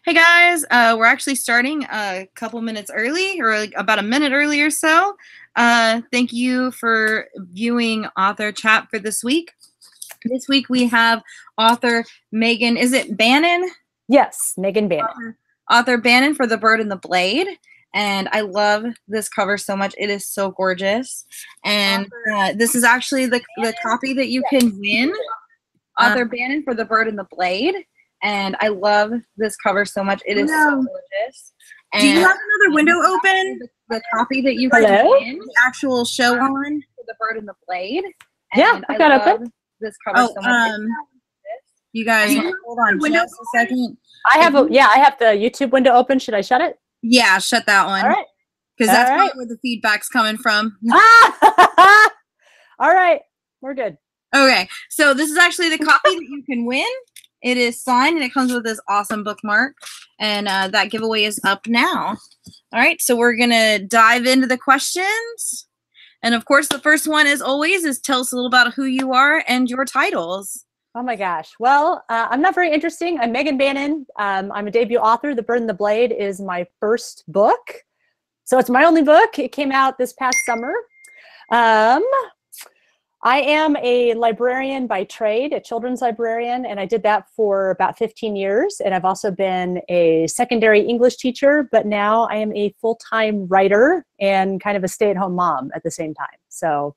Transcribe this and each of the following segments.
Hey guys, we're actually starting a couple minutes early, or like about a minute early or so. Thank you for viewing Author Chat for this week. This week we have author Megan, is it Bannen? Yes, Megan Bannen. Author Bannen for The Bird and the Blade. And I love this cover so much. It is so gorgeous. And this is actually the copy that you can win. Author Bannen for The Bird and the Blade. And I love this cover so much. It is so gorgeous. And do you have another window open? The copy that you can win, the actual show on for The Bird and the Blade. And yeah, I've got open. This cover so much. You guys, hold on just a second. I have I have the YouTube window open. Should I shut it? Yeah, shut that one. All right. Because that's probably where the feedback's coming from. All right, we're good. Okay, so this is actually the copy that you can win. It is signed, and it comes with this awesome bookmark. And that giveaway is up now. All right, so we're going to dive into the questions. And, of course, the first one, as always, is tell us a little about who you are and your titles. Oh, my gosh. Well, I'm not very interesting. I'm Megan Bannen. I'm a debut author. The Bird and the Blade is my first book. So it's my only book. It came out this past summer. I am a librarian by trade, a children's librarian, and I did that for about 15 years. And I've also been a secondary English teacher, but now I am a full-time writer and kind of a stay-at-home mom at the same time. So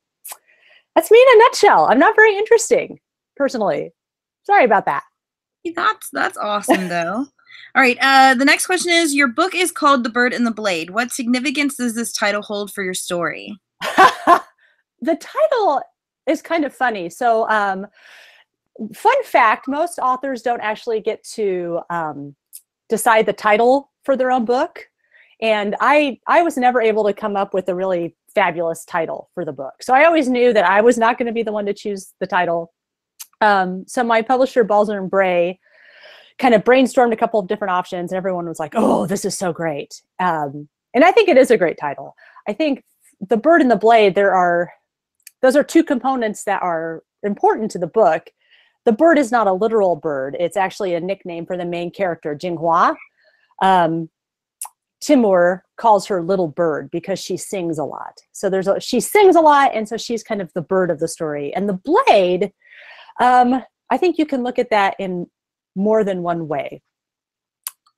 that's me in a nutshell. I'm not very interesting, personally. Sorry about that. That's awesome, though. All right, the next question is, your book is called The Bird and the Blade. What significance does this title hold for your story? The title is kind of funny. So fun fact, most authors don't actually get to decide the title for their own book. And I was never able to come up with a really fabulous title for the book. So I always knew that I was not going to be the one to choose the title. So my publisher, Balzer and Bray, kind of brainstormed a couple of different options, and everyone was like, oh, this is so great. And I think it is a great title. I think The Bird and the Blade, those are two components that are important to the book. The bird is not a literal bird. It's actually a nickname for the main character, Jinghua. Timur calls her Little Bird because she sings a lot. So she sings a lot, and so she's kind of the bird of the story. And the blade, I think you can look at that in more than one way.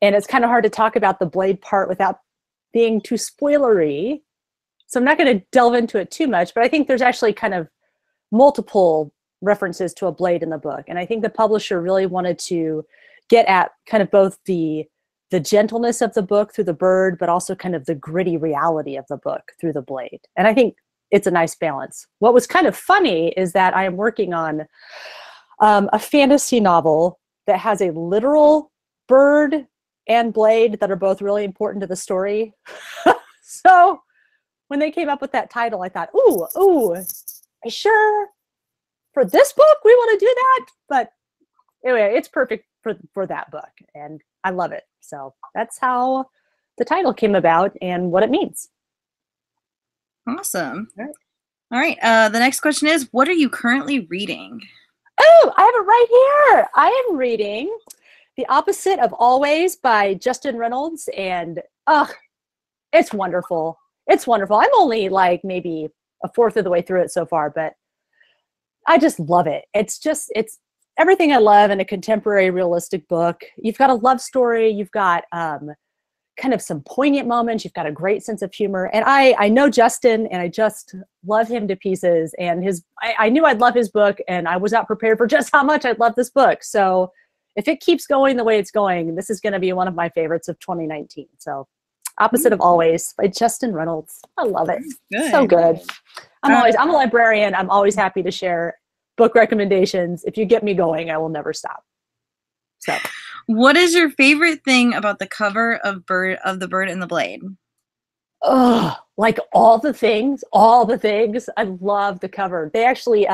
And it's kind of hard to talk about the blade part without being too spoilery. So I'm not going to delve into it too much, but I think there's actually kind of multiple references to a blade in the book. And I think the publisher really wanted to get at kind of both the gentleness of the book through the bird, but also kind of the gritty reality of the book through the blade. And I think it's a nice balance. What was kind of funny is that I am working on a fantasy novel that has a literal bird and blade that are both really important to the story. So when they came up with that title, I thought, ooh, sure, for this book we want to do that? But anyway, it's perfect for that book, and I love it. So that's how the title came about and what it means. Awesome. All right. The next question is, what are you currently reading? Oh, I have it right here. I am reading The Opposite of Always by Justin Reynolds, and it's wonderful. It's wonderful. I'm only like maybe a fourth of the way through it so far, but I just love it. It's everything I love in a contemporary realistic book. You've got a love story. You've got kind of some poignant moments. You've got a great sense of humor. And I know Justin, and I just love him to pieces. And I knew I'd love his book, and I was not prepared for just how much I'd love this book. So if it keeps going the way it's going, this is going to be one of my favorites of 2019. So Opposite of Always by Justin Reynolds. I love it. Good. So good. I'm a librarian. I'm always happy to share book recommendations. If you get me going, I will never stop. So, what is your favorite thing about the cover of The Bird and the Blade? Oh, like all the things. I love the cover. They actually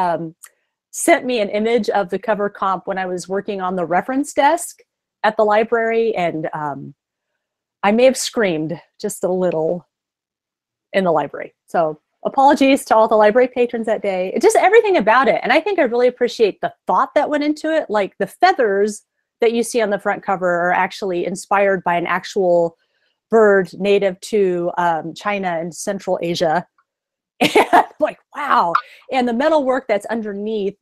sent me an image of the cover comp when I was working on the reference desk at the library, and I may have screamed just a little in the library. So apologies to all the library patrons that day. It's just everything about it. And I think I really appreciate the thought that went into it. Like the feathers that you see on the front cover are actually inspired by an actual bird native to China and Central Asia. And like, wow. And the metalwork that's underneath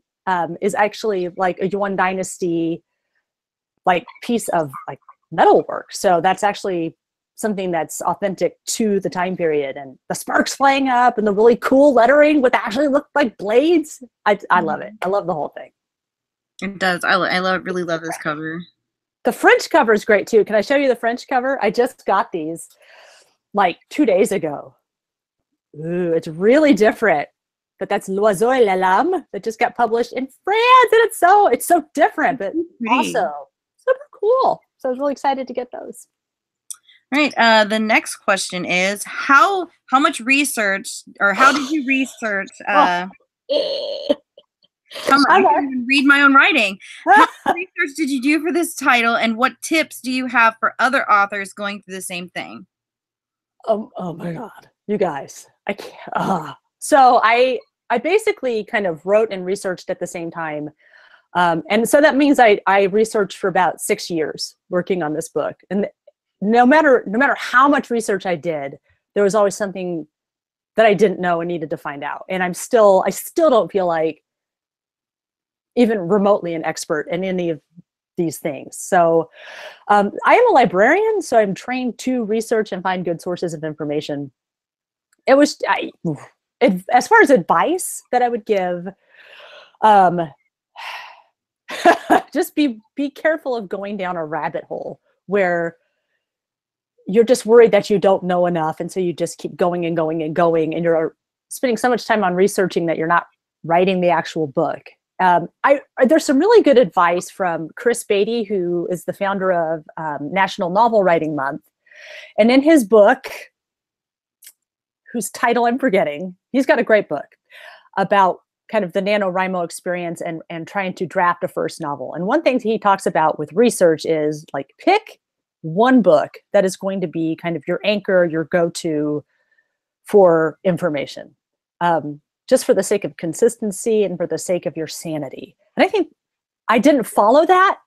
is actually like a Yuan Dynasty like piece of like metalwork. So that's actually something that's authentic to the time period, and the sparks flying up and the really cool lettering with actually look like blades. I love it. I love the whole thing. It does. Really love this cover. The French cover is great too. Can I show you the French cover? I just got these like 2 days ago. Ooh, it's really different. But that's L'Oiseau et la Lame that just got published in France, and it's so different, but also super cool. So I was really excited to get those. All right. The next question is how much research, or how did you research? I can't even read my own writing. How much research did you do for this title, and what tips do you have for other authors going through the same thing? Oh my God, you guys, I can't. So I basically kind of wrote and researched at the same time. And so that means I researched for about 6 years working on this book. And no matter how much research I did, there was always something that I didn't know and needed to find out. And I still don't feel like even remotely an expert in any of these things. So I am a librarian, so I'm trained to research and find good sources of information. As far as advice that I would give, just be careful of going down a rabbit hole where you're just worried that you don't know enough, and so you just keep going and going and going, and you're spending so much time on researching that you're not writing the actual book. There's some really good advice from Chris Beatty, who is the founder of National Novel Writing Month, and in his book, whose title I'm forgetting, he's got a great book about kind of the NaNoWriMo experience and trying to draft a first novel. And one thing he talks about with research is like pick one book that is going to be kind of your anchor, your go-to for information, just for the sake of consistency and for the sake of your sanity. And I think I didn't follow that,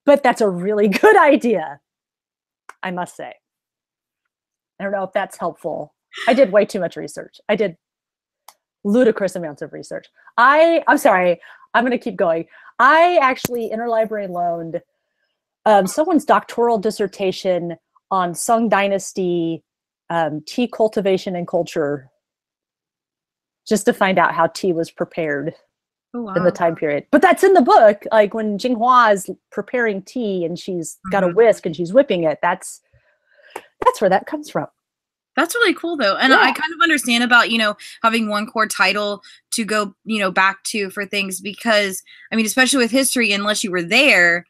but that's a really good idea, I must say. I don't know if that's helpful. I did way too much research. I did ludicrous amounts of research. I'm sorry, I'm going to keep going. I actually interlibrary loaned someone's doctoral dissertation on Song Dynasty tea cultivation and culture, just to find out how tea was prepared in the time period. But that's in the book. Like when Jinghua is preparing tea and she's got a whisk and she's whipping it, that's where that comes from. That's really cool though. And I kind of understand about, having one core title to go, back to for things, because I mean, especially with history, unless you were there,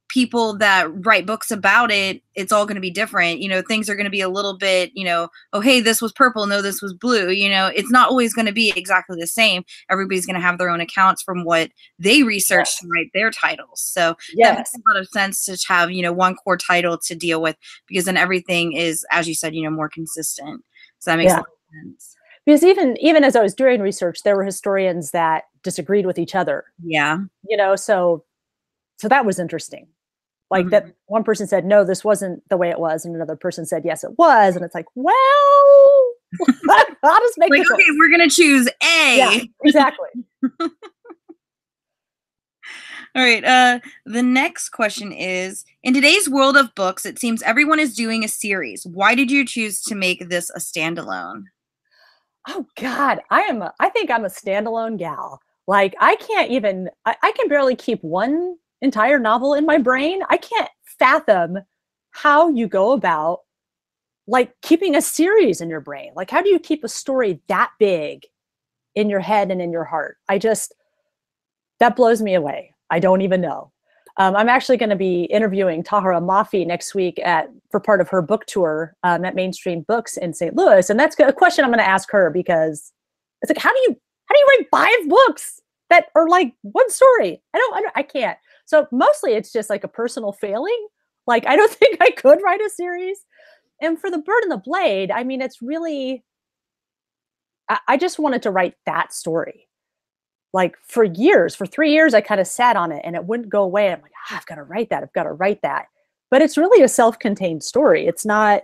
people that write books about it, it's all going to be different. Things are going to be a little bit, oh, hey, this was purple. No, this was blue. It's not always going to be exactly the same. Everybody's going to have their own accounts from what they researched to write their titles. So that makes a lot of sense to have, one core title to deal with, because then everything is, as you said, more consistent. So that makes a lot of sense. Because even as I was doing research, there were historians that disagreed with each other. Yeah. So that was interesting. Like that one person said, no, this wasn't the way it was. And another person said, yes, it was. And it's like, well, I'll just make like, okay, we're going to choose A. Yeah, exactly. All right. The next question is, in today's world of books, it seems everyone is doing a series. Why did you choose to make this a standalone? Oh God, I think I'm a standalone gal. Like I can barely keep one entire novel in my brain. I can't fathom how you go about like keeping a series in your brain. Like how do you keep a story that big in your head and in your heart? That blows me away. I don't even know. I'm actually going to be interviewing Tahara Mafi next week for part of her book tour at Mainstream Books in St. Louis. And that's a question I'm going to ask her, because it's like, how do you write 5 books that are like one story? I can't. So mostly it's just like a personal failing. Like, I don't think I could write a series. And for The Bird and the Blade, I mean, it's really, I just wanted to write that story. like for years, for 3 years, I kind of sat on it and it wouldn't go away. I'm like, I've got to write that. I've got to write that. But it's really a self-contained story. It's not,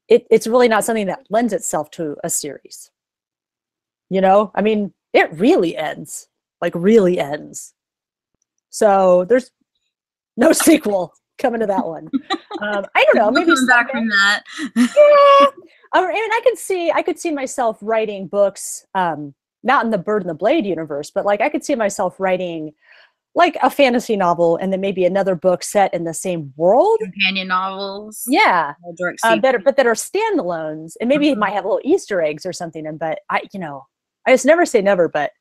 it's really not something that lends itself to a series. I mean, it really ends, like really ends. So there's no sequel coming to that one. I don't know. Maybe back from that. Yeah. And I could see myself writing books, not in the Bird and the Blade universe, but like I could see myself writing like a fantasy novel and then maybe another book set in the same world. Companion novels. Yeah. That are standalones, and maybe it might have little Easter eggs or something. But I just never say never, but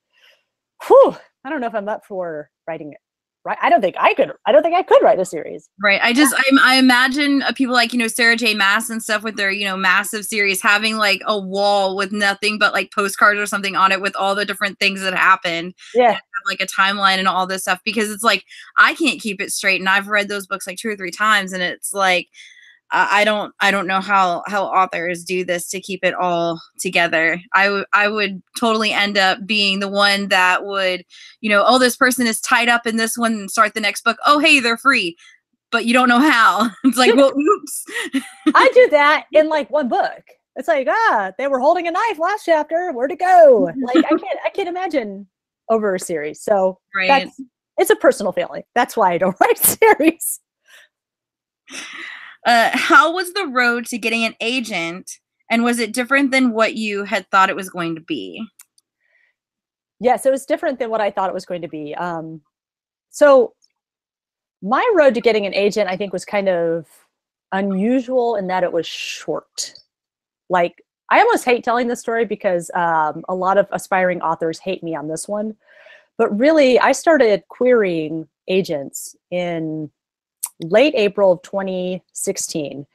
whew, I don't know if I'm up for writing it. Right. I don't think I could write a series. Right. I imagine people like, Sarah J. Maas and stuff with their, massive series having like a wall with nothing but like postcards or something on it with all the different things that happened. Yeah. Like a timeline and all this stuff, because it's like, I can't keep it straight. And I've read those books like 2 or 3 times, and it's like, I don't know how authors do this to keep it all together. I would totally end up being the one that would, oh, this person is tied up in this one and start the next book. Oh, hey, they're free, but you don't know how. It's like, well, oops. I do that in like one book. It's like, they were holding a knife last chapter. Where'd it go? Like, I can't imagine over a series. So right. It's a personal feeling. That's why I don't write series. How was the road to getting an agent, and was it different than what you had thought it was going to be? Yes, it was different than what I thought it was going to be. So my road to getting an agent, I think, was kind of unusual in that it was short. Like, I almost hate telling this story because a lot of aspiring authors hate me on this one. But really, I started querying agents in late April of 2016.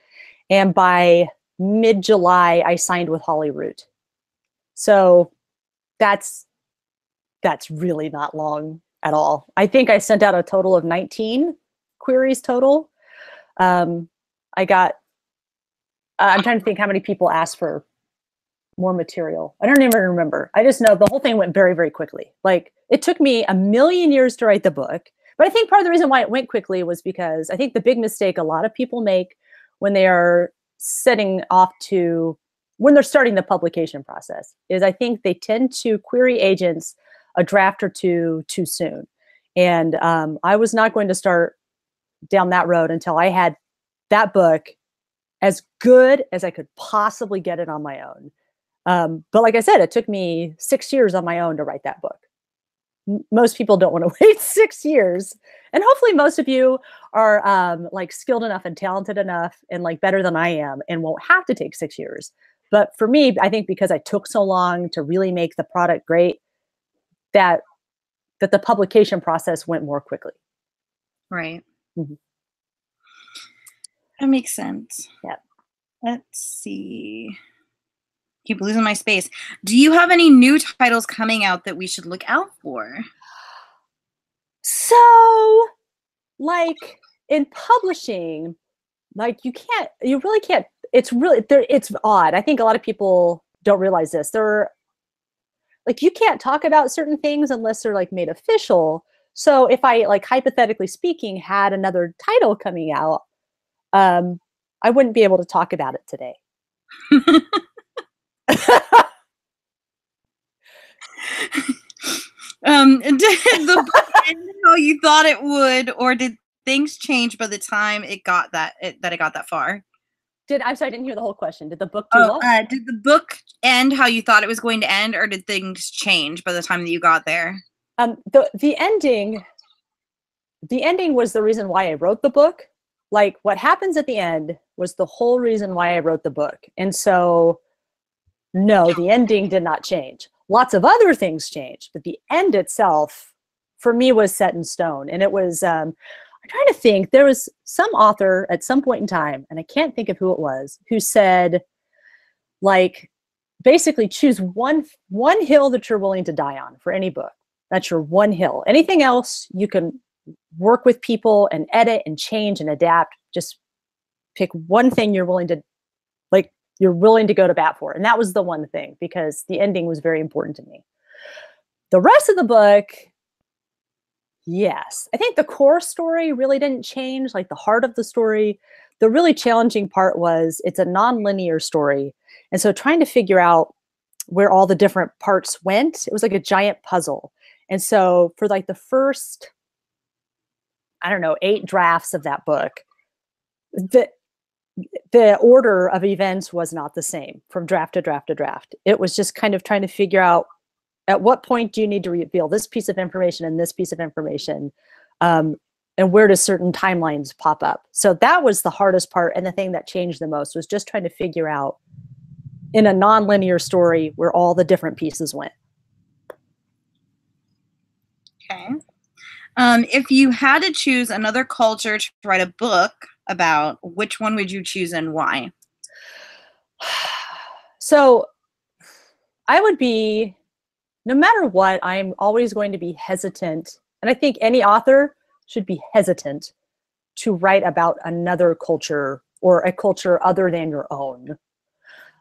And by mid-July, I signed with Holly Root. So that's really not long at all. I think I sent out a total of 19 queries total. I'm trying to think how many people asked for more material. I don't even remember. I just know the whole thing went very, very quickly. Like, it took me a million years to write the book. But I think part of the reason why it went quickly was because I think the big mistake a lot of people make when they are when they're starting the publication process is I think they tend to query agents a draft or two too soon. And I was not going to start down that road until I had that book as good as I could possibly get it on my own. But like I said, it took me 6 years on my own to write that book. Most people don't want to wait 6 years. And hopefully most of you are like skilled enough and talented enough and like better than I am and won't have to take 6 years. But for me, I think because I took so long to really make the product great, that the publication process went more quickly. Right. Mm-hmm. That makes sense. Yeah. Let's see. Keep losing my space. Do you have any new titles coming out that we should look out for? So, like in publishing, like you really can't. It's odd. I think a lot of people don't realize this. You can't talk about certain things unless they're like made official. So if I, like, hypothetically speaking, had another title coming out, I wouldn't be able to talk about it today. Did the book end how you thought it would, or did things change by the time it got that far? I'm sorry, I didn't hear the whole question. Did the book do what? Did the book end how you thought it was going to end, or did things change by the time that you got there? The ending was the reason why I wrote the book. Like, what happens at the end was the whole reason why I wrote the book. And so, no, the ending did not change. Lots of other things changed, but the end itself, for me, was set in stone. And it was, I'm trying to think, there was some author at some point in time, and I can't think of who it was, who said, like, basically choose one hill that you're willing to die on for any book. That's your one hill. Anything else, you can work with people and edit and change and adapt. Just pick one thing you're willing to go to bat for. And that was the one thing, because the ending was very important to me. The rest of the book, yes. I think the core story really didn't change, like the heart of the story. The really challenging part was it's a non-linear story. And so trying to figure out where all the different parts went, it was like a giant puzzle. And so for like the first, I don't know, 8 drafts of that book, the order of events was not the same from draft to draft to draft. It was just kind of trying to figure out at what point do you need to reveal this piece of information and this piece of information, and where do certain timelines pop up. So that was the hardest part, and the thing that changed the most was just trying to figure out in a non-linear story where all the different pieces went. Okay. If you had to choose another culture to write a book about, which one would you choose and why? So I would be, no matter what, I'm always going to be hesitant. And I think any author should be hesitant to write about another culture or a culture other than your own.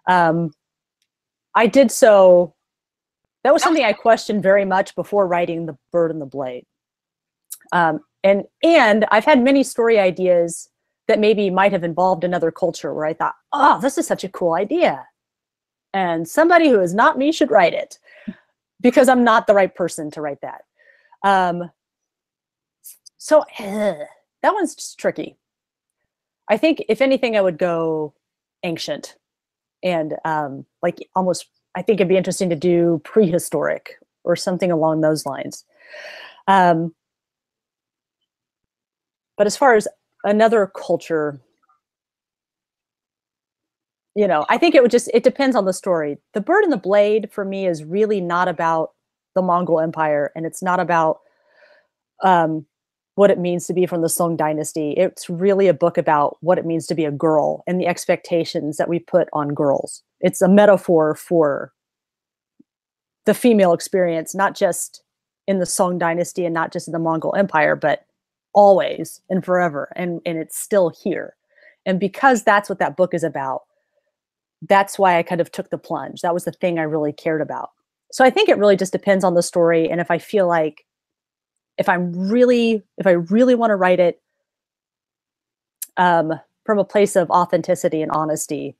I did so. That was something I questioned very much before writing The Bird and the Blade. And I've had many story ideas that maybe might have involved another culture where I thought, oh, this is such a cool idea. And somebody who is not me should write it, because I'm not the right person to write that. So that one's just tricky. I think if anything, I would go ancient and like almost, I think it'd be interesting to do prehistoric or something along those lines. But as far as another culture, you know, I think it depends on the story. The Bird and the Blade for me is really not about the Mongol Empire, and it's not about what it means to be from the Song Dynasty. It's really a book about what it means to be a girl and the expectations that we put on girls. It's a metaphor for the female experience, not just in the Song Dynasty and not just in the Mongol Empire, but always and forever. And it's still here. And because that's what that book is about, that's why I kind of took the plunge. That was the thing I really cared about. So I think it really just depends on the story. And if I feel like, if I really want to write it from a place of authenticity and honesty.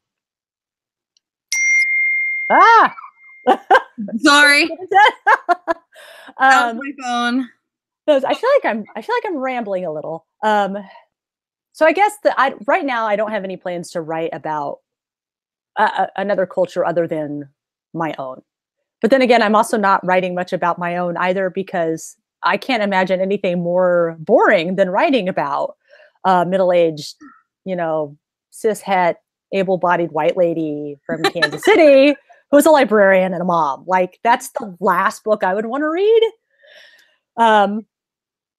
Sorry. That was my phone. I feel like I'm rambling a little. So I guess right now I don't have any plans to write about another culture other than my own. But then again, I'm also not writing much about my own either, because I can't imagine anything more boring than writing about middle-aged, you know, cis-het, able-bodied white lady from Kansas City who's a librarian and a mom. Like, that's the last book I would want to read.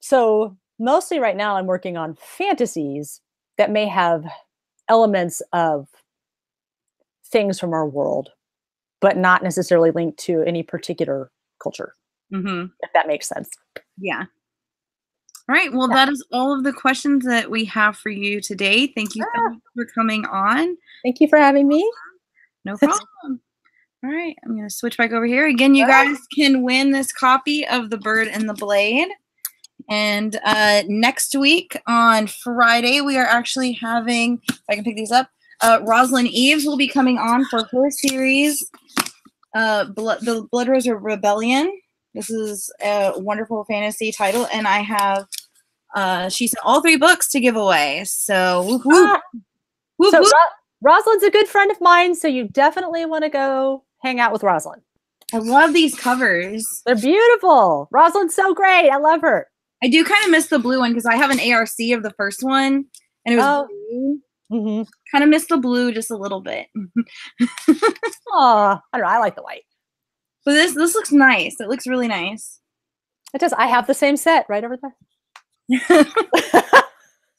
So mostly right now I'm working on fantasies that may have elements of things from our world, but not necessarily linked to any particular culture. Mm-hmm. If that makes sense. Yeah. All right. Well, that is all of the questions that we have for you today. Thank you so much for coming on. Thank you for having me. No problem. All right. I'm going to switch back over here. Again, you guys can win this copy of The Bird and the Blade. And next week on Friday, we are actually having, if I can pick these up, Rosalind Eves will be coming on for her series, The Blood Rose Rebellion. This is a wonderful fantasy title, and I have she sent all 3 books to give away. So, whoop, whoop. Rosalind's a good friend of mine, so you definitely want to go hang out with Rosalind. I love these covers. They're beautiful. Rosalind's so great. I love her. I do kind of miss the blue one because I have an ARC of the first one, and it was blue. Mm-hmm. Kind of miss the blue just a little bit. I don't know. I like the white. But this looks nice. It looks really nice. It does. I have the same set right over there.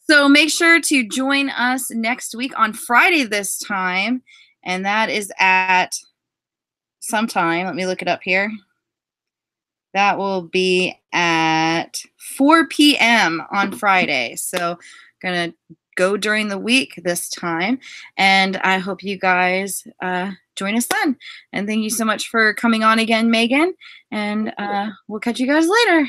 So make sure to join us next week on Friday this time. And that is at sometime. Let me look it up here. That will be at 4 p.m. on Friday. So going to go during the week this time. And I hope you guys join us then. And thank you so much for coming on again, Megan. And we'll catch you guys later.